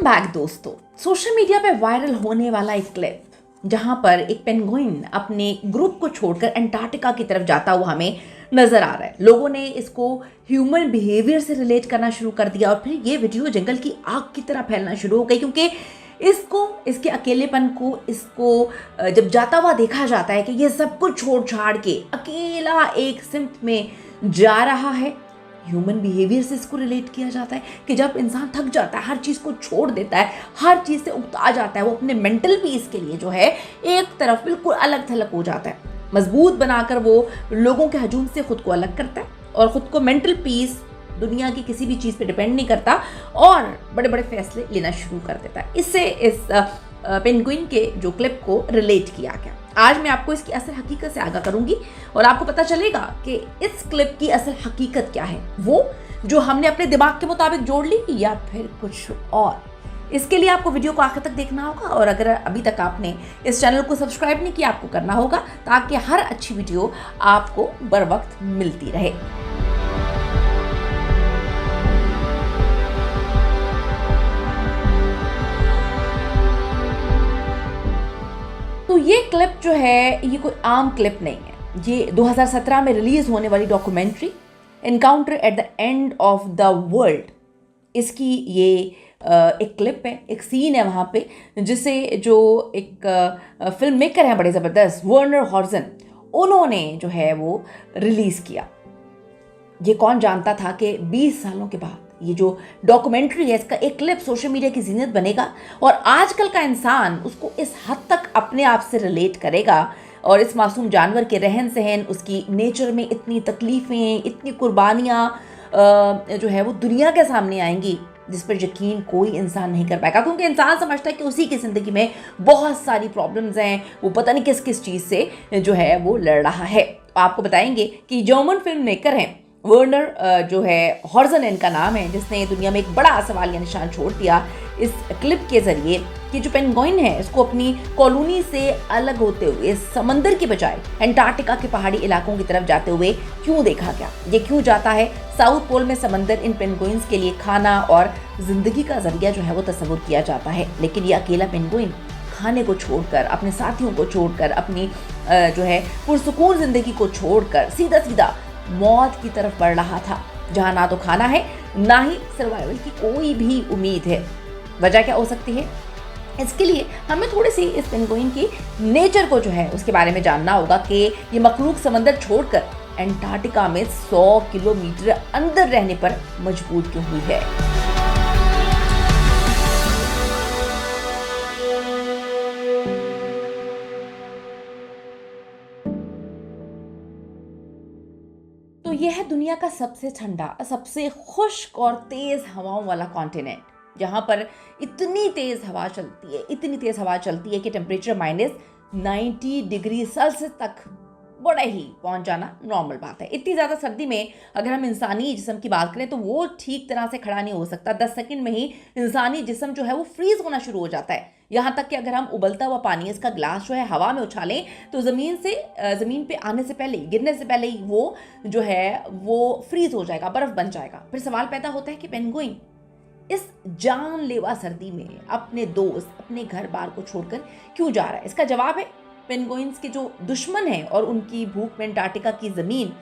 Back दोस्तों। Social media पे viral होने वाला एक क्लिप जहां पर एक पेंगुइन अपने ग्रुप को छोड़कर अंटार्कटिका की तरफ जाता हुआ हमें नजर आ रहा है। लोगों ने इसको ह्यूमन बिहेवियर से रिलेट करना शुरू कर दिया और फिर ये वीडियो जंगल की आग की तरह फैलना शुरू हो गई, क्योंकि इसके अकेलेपन को जब जाता हुआ देखा जाता है कि ये सब कुछ छोड़ छाड़ के अकेला एक सिमट में जा रहा है। ह्यूमन बिहेवियर से इसको रिलेट किया जाता है कि जब इंसान थक जाता है, हर चीज़ को छोड़ देता है, हर चीज़ से उकता जाता है, वो अपने मेंटल पीस के लिए जो है एक तरफ बिल्कुल अलग थलग हो जाता है। मजबूत बनाकर वो लोगों के हजूम से खुद को अलग करता है और खुद को मेंटल पीस दुनिया की किसी भी चीज़ पे डिपेंड नहीं करता और बड़े बड़े फैसले लेना शुरू कर देता है। इससे इस पेंगुइन के जो क्लिप को रिलेट किया गया। आज मैं आपको इसकी असल हकीकत से आगाह करूंगी और आपको पता चलेगा कि इस क्लिप की असल हकीकत क्या है, वो जो हमने अपने दिमाग के मुताबिक जोड़ ली या फिर कुछ और। इसके लिए आपको वीडियो को आखिर तक देखना होगा और अगर अभी तक आपने इस चैनल को सब्सक्राइब नहीं किया, आपको करना होगा ताकि हर अच्छी वीडियो आपको बर वक्त मिलती रहे। तो ये क्लिप जो है ये कोई आम क्लिप नहीं है। ये 2017 में रिलीज होने वाली documentary encounter at the end of the world, इसकी ये एक क्लिप है, एक सीन है वहाँ पे, जिसे जो एक फिल्म मेकर हैं बड़े ज़बरदस्त वर्नर हॉर्जन, उन्होंने जो है वो रिलीज़ किया। ये कौन जानता था कि 20 सालों के बाद ये जो डॉक्यूमेंट्री है इसका एक क्लिप सोशल मीडिया की जीनत बनेगा और आजकल का इंसान उसको इस हद तक अपने आप से रिलेट करेगा और इस मासूम जानवर के रहन सहन, उसकी नेचर में इतनी तकलीफ़ें, इतनी कुर्बानियाँ जो है वो दुनिया के सामने आएंगी जिस पर यकीन कोई इंसान नहीं कर पाएगा, क्योंकि इंसान समझता है कि उसी की ज़िंदगी में बहुत सारी प्रॉब्लम्स हैं, वो पता नहीं किस किस चीज़ से जो है वो लड़ रहा है। तो आपको बताएंगे कि जर्मन फिल्म मेकर हैं वर्नर जो है हॉर्जन इनका नाम है, जिसने दुनिया में एक बड़ा सवालिया निशान छोड़ दिया इस क्लिप के जरिए कि जो पेंगुइन है इसको अपनी कॉलोनी से अलग होते हुए समंदर के बजाय अंटार्कटिका के पहाड़ी इलाकों की तरफ जाते हुए क्यों देखा गया। ये क्यों जाता है? साउथ पोल में समंदर इन पेंगुइन्स के लिए खाना और जिंदगी का जरिया जो है वो तस्वुर किया जाता है, लेकिन ये अकेला पेंगुइन खाने को छोड़कर, अपने साथियों को छोड़कर, अपनी जो है पुरसुकून जिंदगी को छोड़कर सीधा सीधा मौत की तरफ बढ़ रहा था, जहां ना तो खाना है ना ही सर्वाइवल की कोई भी उम्मीद है। वजह क्या हो सकती है? इसके लिए हमें थोड़ी सी इस पेंगुइन की नेचर को जो है उसके बारे में जानना होगा कि ये मखलूक समंदर छोड़कर अंटार्कटिका में 100 किलोमीटर अंदर रहने पर मजबूर क्यों हुई है। तो यह है दुनिया का सबसे ठंडा, सबसे खुश्क और तेज हवाओं वाला कॉन्टिनेंट, जहां पर इतनी तेज हवा चलती है कि टेम्परेचर -90 डिग्री सेल्सियस तक बड़ा ही पहुंच जाना नॉर्मल बात है। इतनी ज़्यादा सर्दी में अगर हम इंसानी जिस्म की बात करें तो वो ठीक तरह से खड़ा नहीं हो सकता। 10 सेकंड में ही इंसानी जिस्म जो है वो फ्रीज होना शुरू हो जाता है। यहाँ तक कि अगर हम उबलता हुआ पानी, इसका ग्लास जो है हवा में उछालें तो ज़मीन पे आने से पहले, गिरने से पहले ही वो जो है वो फ्रीज हो जाएगा, बर्फ़ बन जाएगा। फिर सवाल पैदा होता है कि पेंगुइन इस जानलेवा सर्दी में अपने दोस्त, अपने घर बार को छोड़कर क्यों जा रहा है? इसका जवाब है पेंगुइन्स के जो दुश्मन हैं और उनकी भूख में अंटार्कटिका की ज़मीन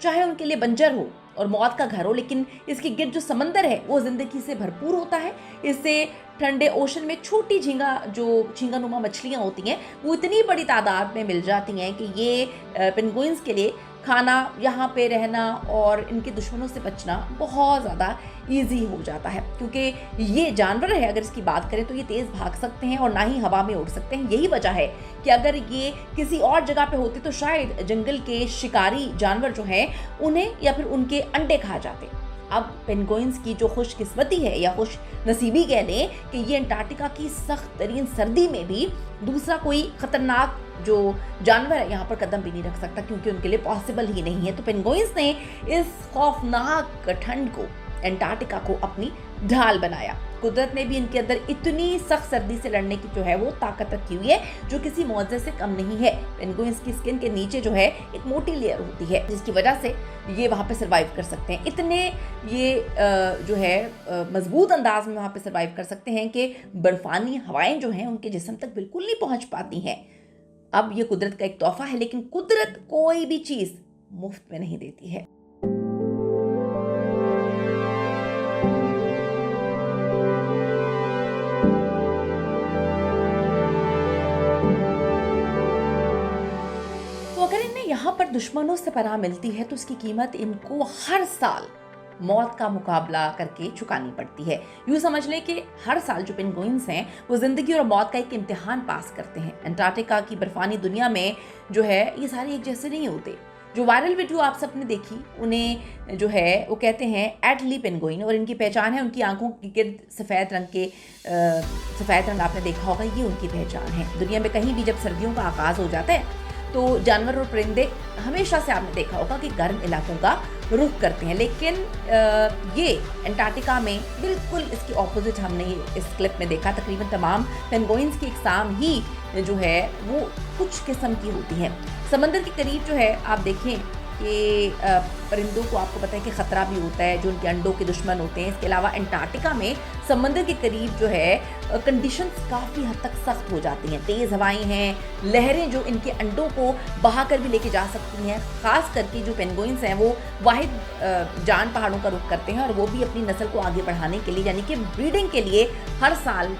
चाहे उनके लिए बंजर हो और मौत का घर हो, लेकिन इसके गिर्द जो समंदर है वो ज़िंदगी से भरपूर होता है। इससे ठंडे ओशन में छोटी झींगानुमा मछलियाँ होती हैं, वो इतनी बड़ी तादाद में मिल जाती हैं कि ये पेंगुइन्स के लिए खाना, यहाँ पे रहना और इनके दुश्मनों से बचना बहुत ज़्यादा ईजी हो जाता है, क्योंकि ये जानवर है, अगर इसकी बात करें तो ये तेज़ भाग सकते हैं और ना ही हवा में उड़ सकते हैं। यही वजह है कि अगर ये किसी और जगह पे होते तो शायद जंगल के शिकारी जानवर जो हैं उन्हें या फिर उनके अंडे खा जाते। अब पेंगुइन्स की जो खुशकिस्मती है या खुश नसीबी कह लें कि ये अंटार्कटिका की सख्त तरीन सर्दी में भी दूसरा कोई खतरनाक जो जानवर है यहाँ पर कदम भी नहीं रख सकता, क्योंकि उनके लिए पॉसिबल ही नहीं है। तो पेंगुइन्स ने इस खौफनाक ठंड को, अंटार्कटिका को अपनी ढाल बनाया। कुदरत ने भी इनके अंदर इतनी सख्त सर्दी से लड़ने की जो है वो ताकत रखी हुई है, जो किसी मुआवजे से कम नहीं है। पेंगुइन्स की स्किन के नीचे जो है एक मोटी लेयर होती है, जिसकी वजह से ये वहाँ पे सर्वाइव कर सकते हैं। इतने ये जो है मजबूत अंदाज में वहाँ पे सर्वाइव कर सकते हैं कि बर्फानी हवाएं जो हैं उनके जिस्म तक बिल्कुल नहीं पहुँच पाती हैं। अब ये कुदरत का एक तोहफा है, लेकिन कुदरत कोई भी चीज़ मुफ्त में नहीं देती है। यहाँ पर दुश्मनों से पनाह मिलती है तो इसकी कीमत इनको हर साल मौत का मुकाबला करके चुकानी पड़ती है। यूँ समझ लें कि हर साल जो पेंगुइन्स हैं वो ज़िंदगी और मौत का एक इम्तिहान पास करते हैं। अंटार्कटिका की बर्फानी दुनिया में जो है ये सारे एक जैसे नहीं होते। जो वायरल वीडियो आप सबने देखी, उन्हें जो है वो कहते हैं एडली पेंगुइन, और इनकी पहचान है उनकी आंखों के गिर्द सफ़ेद रंग आपने देखा होगा, ये उनकी पहचान है। दुनिया में कहीं भी जब सर्दियों का आगाज़ हो जाता है तो जानवर और परिंदे हमेशा से आपने देखा होगा कि गर्म इलाकों का रुख करते हैं, लेकिन ये अंटार्कटिका में बिल्कुल इसके ऑपोजिट हमने इस क्लिप में देखा। तकरीबन तमाम पेंगुइन्स की इकसाम ही जो है वो कुछ किस्म की होती है। समंदर के करीब जो है आप देखें कि परिंदों को आपको पता है कि ख़तरा भी होता है, जो उनके अंडों के दुश्मन होते हैं। इसके अलावा अंटार्कटिका में समंदर के करीब जो है कंडीशंस काफ़ी हद तक सख्त हो जाती हैं। तेज़ हवाएं हैं, लहरें जो इनके अंडों को बहा कर भी लेके जा सकती हैं। ख़ास करके जो पेंगुइन्स हैं वो वाहिद जान पहाड़ों का रुख करते हैं, और वो भी अपनी नस्ल को आगे बढ़ाने के लिए, यानी कि ब्रीडिंग के लिए हर साल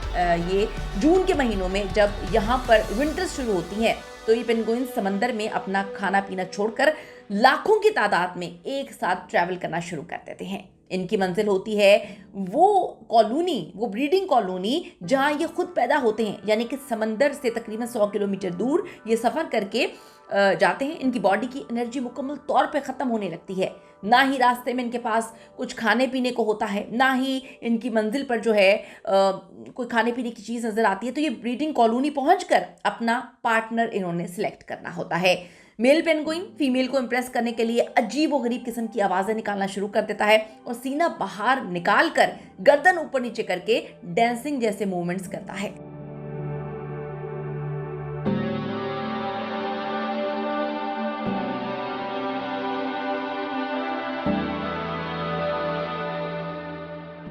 ये जून के महीनों में जब यहाँ पर विंटर्स शुरू होती हैं तो ये पेंगुइन्स समंदर में अपना खाना पीना छोड़कर लाखों की तादाद में एक साथ ट्रैवल करना शुरू कर देते हैं। इनकी मंजिल होती है वो कॉलोनी, वो ब्रीडिंग कॉलोनी जहाँ ये खुद पैदा होते हैं, यानी कि समंदर से तकरीबन 100 किलोमीटर दूर ये सफ़र करके जाते हैं। इनकी बॉडी की एनर्जी मुकम्मल तौर पे ख़त्म होने लगती है। ना ही रास्ते में इनके पास कुछ खाने पीने को होता है, ना ही इनकी मंजिल पर जो है कोई खाने पीने की चीज़ नज़र आती है। तो ये ब्रीडिंग कॉलोनी पहुंचकर अपना पार्टनर इन्होंने सिलेक्ट करना होता है। मेल पेंगुइन फीमेल को इम्प्रेस करने के लिए अजीब व गरीब किस्म की आवाज़ें निकालना शुरू कर देता है और सीना बाहर निकाल कर गर्दन ऊपर नीचे करके डांसिंग जैसे मूवमेंट्स करता है।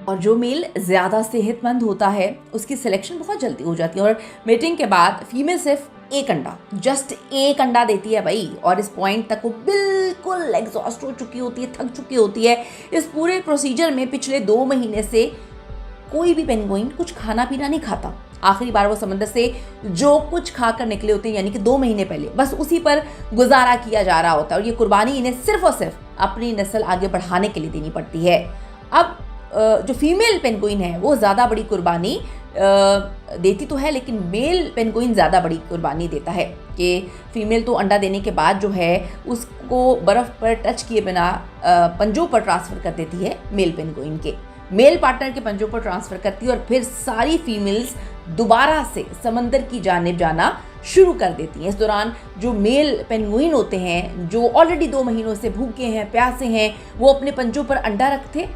और जो मेल ज़्यादा सेहतमंद होता है उसकी सिलेक्शन बहुत जल्दी हो जाती है, और मीटिंग के बाद फीमेल सिर्फ जस्ट एक अंडा देती है भाई, और इस पॉइंट तक वो बिल्कुल एग्जॉस्ट हो चुकी होती है, थक चुकी होती है। इस पूरे प्रोसीजर में पिछले 2 महीने से कोई भी पेंगुइन कुछ खाना पीना नहीं खाता। आखिरी बार वो समंदर से जो कुछ खाकर निकले होते हैं, यानी कि 2 महीने पहले, बस उसी पर गुजारा किया जा रहा होता है, और ये कुर्बानी इन्हें सिर्फ और सिर्फ अपनी नस्ल आगे बढ़ाने के लिए देनी पड़ती है। अब जो फीमेल पेंगुइन है वो ज़्यादा बड़ी कुर्बानी देती तो है, लेकिन मेल पेंगुइन ज़्यादा बड़ी कुर्बानी देता है कि फीमेल तो अंडा देने के बाद जो है उसको बर्फ़ पर टच किए बिना पंजों पर ट्रांसफ़र कर देती है मेल पेंगुइन के। मेल पार्टनर के पंजों पर ट्रांसफ़र करती है और फिर सारी फीमेल्स दोबारा से समंदर की जानिब जाना शुरू कर देती हैं। इस दौरान जो मेल पेंगुइन होते हैं, जो ऑलरेडी 2 महीनों से भूखे हैं, प्यासे हैं, वो अपने पंजों पर अंडा रखते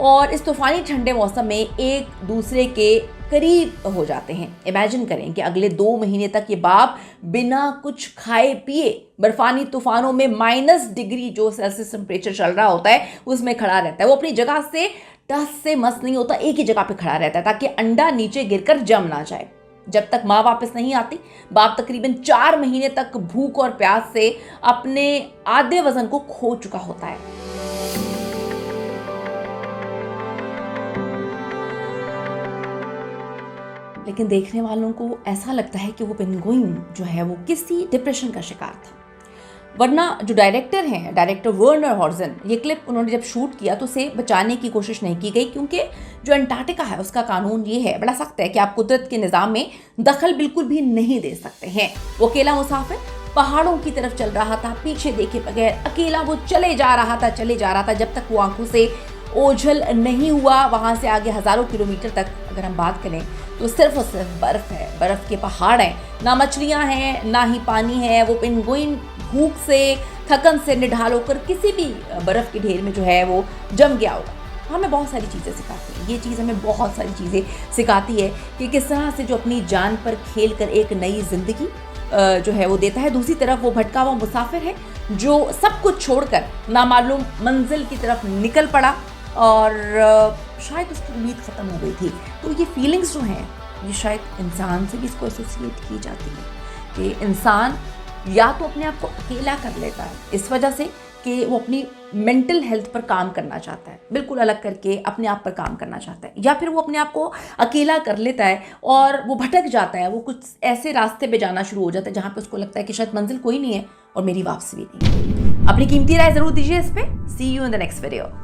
और इस तूफ़ानी ठंडे मौसम में एक दूसरे के करीब हो जाते हैं। इमेजिन करें कि अगले 2 महीने तक ये बाप बिना कुछ खाए पिए बर्फानी तूफानों में -डिग्री जो सेल्सियस टेम्परेचर चल रहा होता है उसमें खड़ा रहता है। वो अपनी जगह से टस से मस नहीं होता, एक ही जगह पे खड़ा रहता है ताकि अंडा नीचे गिरकर जम ना जाए। जब तक माँ वापस नहीं आती, बाप तकरीबन 4 महीने तक भूख और प्यास से अपने आधे वजन को खो चुका होता है। लेकिन देखने वालों को ऐसा लगता है कि वो पेंगुइन जो है वो किसी डिप्रेशन का शिकार था, वरना जो डायरेक्टर वर्नर हॉर्जन, ये क्लिप उन्होंने जब शूट किया तो उसे बचाने की कोशिश नहीं की गई, क्योंकि जो अंटार्कटिका है उसका कानून ये है, बड़ा सख्त है, कि आप कुदरत के निज़ाम में दखल बिल्कुल भी नहीं दे सकते हैं। वो अकेला मुसाफिर पहाड़ों की तरफ चल रहा था, पीछे देखे बगैर अकेला वो चले जा रहा था जब तक वो आंखों से ओझल नहीं हुआ। वहाँ से आगे हज़ारों किलोमीटर तक अगर हम बात करें तो सिर्फ और सिर्फ बर्फ़ है, बर्फ़ के पहाड़ हैं, ना मछलियाँ हैं ना ही पानी है। वो पेंगुइन भूख से, थकन से निढाल होकर किसी भी बर्फ़ के ढेर में जो है वो जम गया होगा। हमें बहुत सारी चीज़ें सिखाती है। ये चीज़ हमें बहुत सारी चीज़ें सिखाती है कि किस तरह से जो अपनी जान पर खेल कर एक नई ज़िंदगी जो है वो देता है। दूसरी तरफ वो भटका हुआ मुसाफिर है जो सब कुछ छोड़कर नामालूम मंजिल की तरफ निकल पड़ा और शायद उसकी उम्मीद ख़त्म हो गई थी। तो ये फीलिंग्स जो हैं ये शायद इंसान से भी इसको एसोसिएट की जाती है कि इंसान या तो अपने आप को अकेला कर लेता है इस वजह से कि वो अपनी मेंटल हेल्थ पर काम करना चाहता है, बिल्कुल अलग करके अपने आप पर काम करना चाहता है, या फिर वो अपने आप को अकेला कर लेता है और वो भटक जाता है, वो कुछ ऐसे रास्ते पे जाना शुरू हो जाता है जहाँ पे उसको लगता है कि शायद मंजिल कोई नहीं है और मेरी वापसी भी नहीं है। अपनी कीमती राय ज़रूर दीजिए इस पे। See you in the next video.